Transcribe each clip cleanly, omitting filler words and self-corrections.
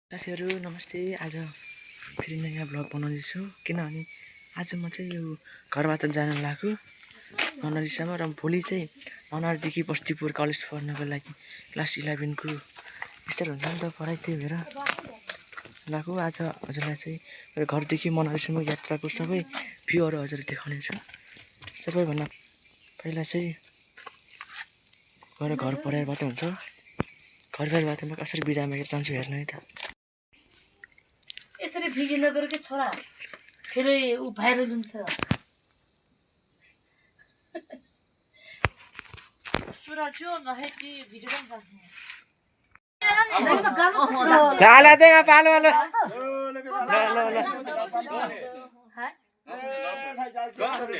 साथीहरु नमस्ते। आज फेरि नयाँ ब्लग बनाउँदैछु किनभने आज म चाहिँ यो घरबाट जान लाग्छु ननरीसम्म र भोलि चाहिँ ननरीदेखि बस्तीपुर कलेज पढ्नको लागि क्लास 11 को स्टार्ट हुन्छ नि त पढाइ, त्यही भएर लाग्छु। आज हजुरलाई चाहिँ मेरो घरदेखि ननरीसम्म यात्राको सबै भ्यूहरू हजुरले देखाउने छु। सबैभन्दा पहिला चाहिँ घर पढाइबाट हुन्छ। घरबाट म कसरी बिदा मागेर जान्छु हेर्नु है त। यसरी भिडियो नगर के छोरा फेरि उ भाइरल हुन्छ। छोरा जो नहेटी भिडियो पनि राख्नु। लाला देगा पालो वाला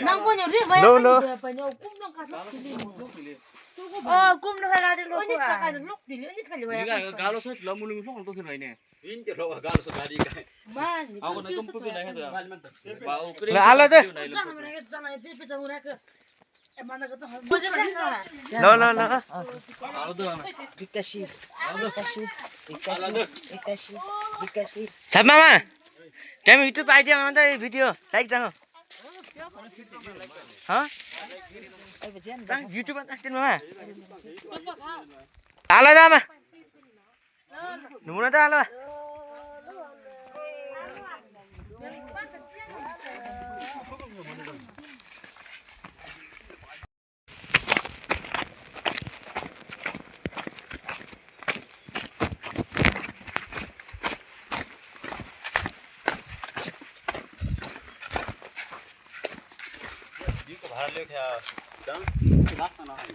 नङ पनि रे भाइ पनि कुम नङ काट्नु कुम नङ लादे लोक उनिस का काट्नु लोक दिले उनिस का लियो गालो छ लमुलुङ छ त थिन हैन इन त्यो गालो छ गाडी मान आउन कम्पुटर राखे त लालो त जना पेपे त उराको ए मानको त बजे छ ल ल ल आउ त 81 छापमामा टाइम युट्युब आइडियामा त भिडियो लाइक जानु ह युट्युबमा राख्दिन मामा हालो जामा नुमुना त हालो भाडा ल्याउ ख्या दम मास्न नहाइ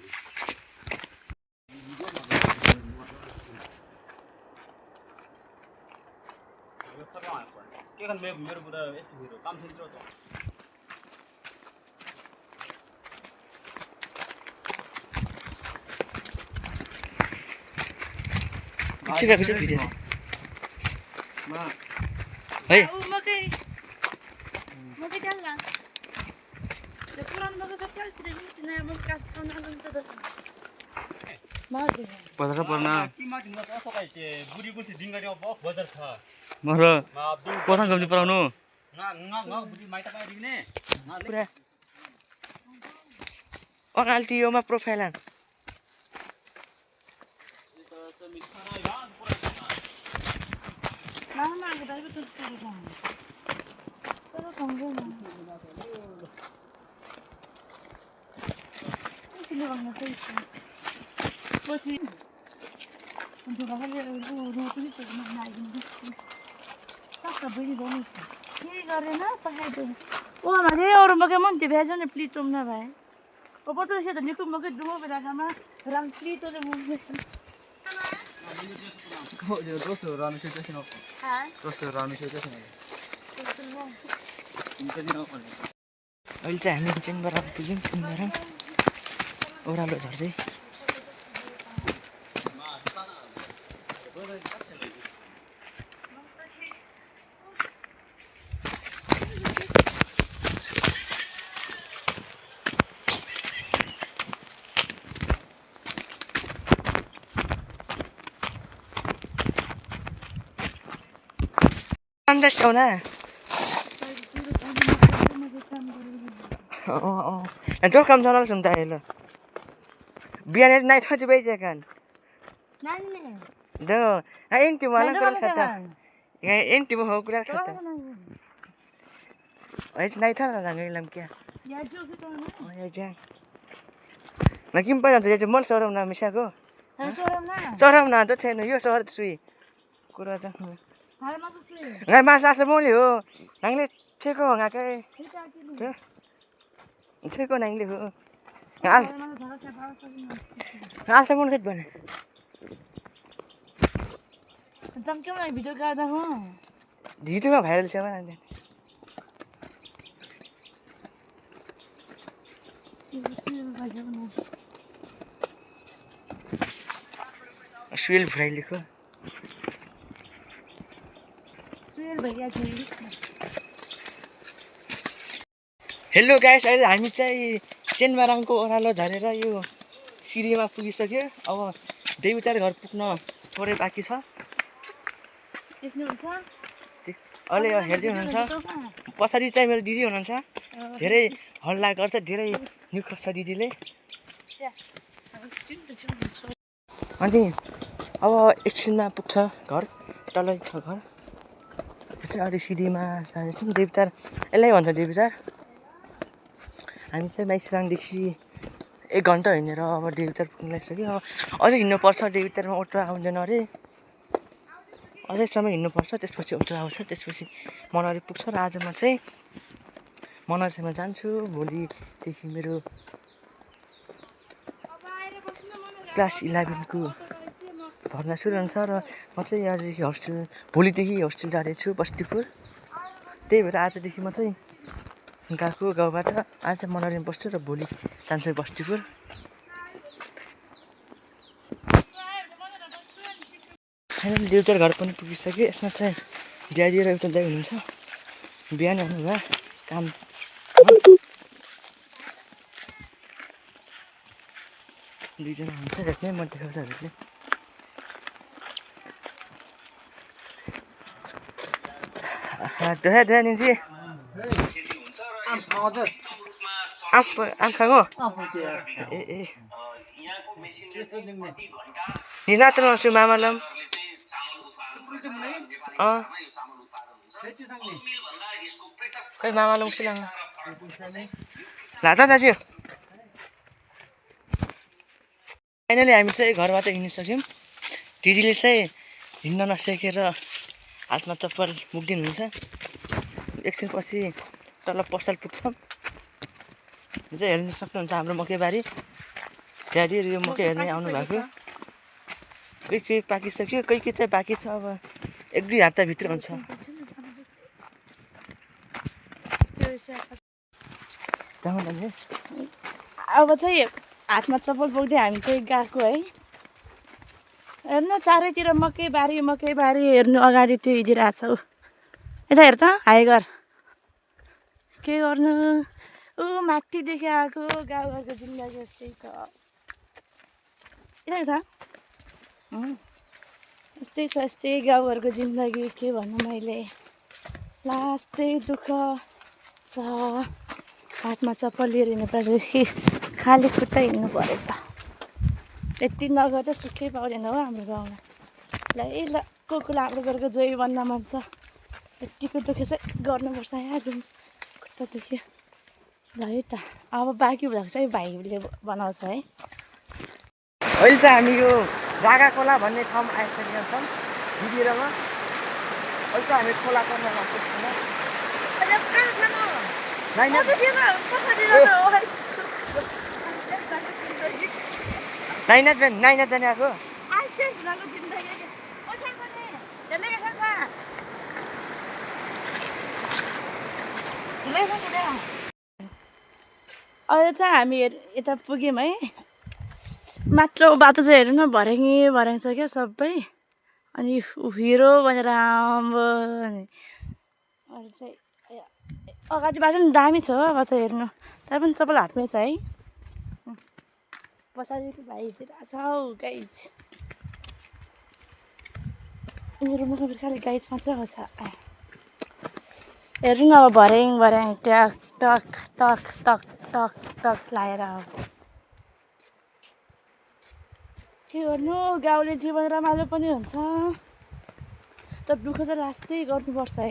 के गर्न मेरो बुढा एसपी0 काम थिन्छ त पिक्चर भिडियो मा है मकै डाल्ला त्यो पुरानो मकै सब फाल्छ दे नयाँ मकै कास खान आउँछ त माथि बजार पर्न की माथि न त सकाइ के बुढी बुढी दिङगरी बस बजार छ मर कोठा गम्ली पराउनु न बुढी माइता पाइ दिने पुरा अगाल्टियोमा प्रोफाइल आन मामा आको दाइ त त्यस्तो छ तर सँगै न किन भन्नु चाहिँ पछि अन्त बाबाले रोटी पनि बनाइदिनु सबै बनि बनि के गरेन पकाइदियो ओ माने अरु मके मन त्यो भेज ने प्लीज तुम ना भाई ओ पतो छ त निकु मके दुमो बेलामा राम प्लीज तो मुझे हो जो दोस्रो रामी सिचुएसन हो हां दोस्रो रामी सिचुएसन हो त्यसमा इन्टर दिन पर्छ अहिले चाहिँ हामी चिनबराङ पुग्यौँ। चिनबराङ ओह्रालो झर्दै अन्दाज आउना जो काम चलाउँछ नि त अहिले बिहान नाइ थति बेचे कान नानी दो एन्टी मलाई कुरा खाता एन्टी हो कुरा खाता अहिले नाइ था रंगेलम क्या या जो के तो ना यो जा न किम पनि हुन्छ यो मल सरम ना मिसाको सोरम ना त छैन यो सहर सुई कुरा त हाल मा सुई ngai mas asa moli ho nangle cheko ngakai cheko nangle ho al asa mon khet bane जम क्यों ना वीडियो का था हूं dito ma viral siya man ande सुइल फ्राई लेखो सुइल भैया जी हेलो गाइस अहिले हामी चाहिँ चेनबाराङको ओह्रालो झरेर यो सिरीमा पुगिसक्यो। अब देवीचार घर पुग्न थोरै बाँकी छ। देख्नुहुन्छ अहिले हेर्दै हुनुहुन्छ पछाडि चाहिँ मेरो दिदी हुनुहुन्छ धेरै हल्ला गर्छ धेरै निउ खोज्छ दिदीले अनि अब एकछिनमा पुग्छ घर तलै छ घर चाहिँ अहिले सिडीमा जाँदैछौँ देवतार यसलाई भन्छ देवतार हामी चाहिँ माइसराङदेखि 1 घन्टा हिँडेर अब देवतार पुग्न लागिसक्यो अब अझै हिँड्नुपर्छ देवतारमा अटो आउँदैन अरे अझै समय हिँड्नुपर्छ त्यसपछि अटो आउँछ त्यसपछि मनरी पुग्छ र आज म चाहिँ मनरीमा जान्छु भोलिदेखि मेरो क्लास 11 को भर्ना सुरु हुन्छ र म चाहिँ आजदेखि होस्टेल भोलिदेखि होस्टेल जाँदैछु बस्तीपुर त्यही भएर आजदेखि म चाहिँ गएको गाउँबाट आज मनरीमा बस्छु र भोलि जान्छु बस्तीपुर फाइनली देउतार घर पनि पुगिसक्यो यसमा चाहिँ ड्याडी र एउटा दाइ हुनुहुन्छ बिहान आउनुभयो काम दुईजना हुन्छ हेर्ने म देखाउँछ हजुरले दोहा दोहा निजी आम खागो ए ए निनात्र सु मामालम खै मामालम सिलाङ लादा दाजु फाइनली हामी चाहिँ घरबाट हिँडिसक्यौँ दिदीले चाहिँ हिँड्न नसकेर हातमा चप्पल मुक्दिनुहुन्छ एकछिनपछि तल पसल पुग्छौँ चाहिँ हेर्न सक्नुहुन्छ हाम्रो मकैबारी ड्याडीहरू यो मकै हेर्ने आउनु भएको कोही पाकिसक्यो कोही चाहिँ बाँकी छ अब 1-2 हप्ताभित्र हुन्छ अब चाहिँ हातमा चप्पल बोक्दै हामी चाहिँ गएको है हेर्नु चारैतिर मकैबारी हेर्नु अगाडि त्यो हिँडिरहेको छ ऊ यता हेर त हाई गर के गर्नु ऊ माथिदेखि आएको गाउँघरको जिन्दगी जस्तै छ यता यस्तै छ यस्तै गाउँघरको जिन्दगी के भन्नु मैले लास्टै दुःख छ हातमा चप्पल लिएर हिँड्नुपर्छ खाली खुट्टा हिँड्नु परेछ यति नगर त सुखै पाउँदैन हो हाम्रो गाउँमा ल को हाम्रो घरको जोइ बन्न मन छ यतिको दुःख चाहिँ गर्नुपर्छ यहाँ खुट्टा दुख्यो ल है त अब बाँकी भएको चाहिँ भाइले बनाउँछ है अहिले चाहिँ हामी यो जागा खोला भन्ने ठाउँ आइसकेका छौँ दिदी र म अहिले चाहिँ हामी खोला तर्न लाग्छौँ नाइनाथ जाने आएको अहिले चाहिँ हामी यता पुग्यौँ है मात्र बाटो चाहिँ हेर्नु न भर्याङ छ क्या सबै अनि हिरो भनेर आम्बो अहिले चाहिँ अगाडि बाटो पनि दामी छ हो अब त हेर्नु तर पनि चप्पल हातमै छ है पछाडिको भाइ हिँडिरहेको छ हौ गाइज मेरो मुखमा खालि गाइज मात्रै आउँछ हेर्नु न अब भर्याङ ट्याक टक टक टक टक टक लगाएर अब के गर्नु गाउँले जीवन रमाइलो पनि हुन्छ तर दुःख चाहिँ लास्टै गर्नुपर्छ है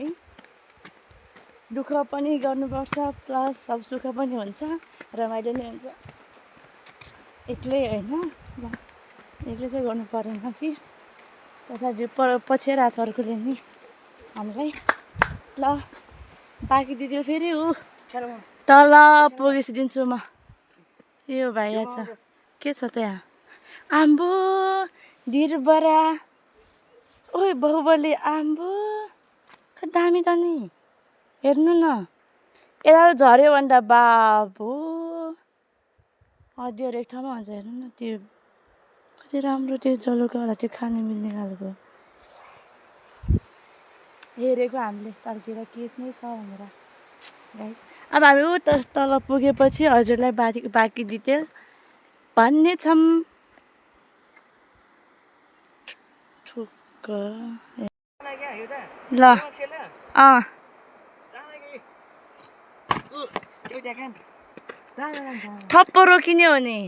दुःख पनि गर्नुपर्छ प्लस सब सुख पनि हुन्छ रमाइलो नै हुन्छ एक्लै होइन एक्लै चाहिँ गर्नु परेन कि पछाडि पछि आएको छ अर्कोले नि हामीलाई ल बाँकी दिदीले फेरि ऊ तल पुगिसिदिन्छु म यो भाइ छ के छ त्यहाँ आम्बो डिरबरा ओइ बाहुबली आम्बो खै दामी त नि हेर्नु न यता झऱ्यो भने त बाबु हड्डीहरू एक ठाउँमा हुन्छ हेर्नु न त्यो कति राम्रो त्यो जलुकावाला त्यो खानु मिल्ने खालको हेरेको हामीले तलतिर के नै छ भनेर गाइस अब हामी ऊ तल पुगेपछि हजुरलाई बाँकी डिटेल भन्ने छौँ ठुक्क ल अँ थप्पो रोकिने हो नि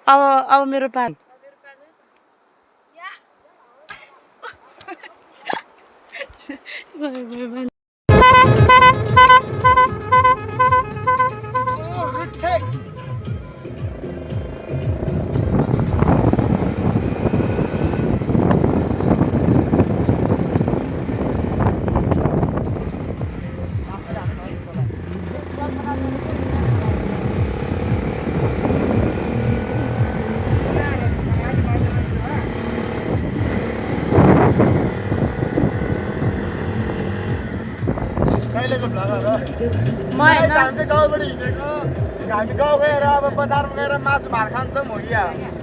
अब मेरो पाल म हामी गाउँबाट हिँडेको हामी गाउँ गएर अब बजारमा गएर मासु भात खान्छ म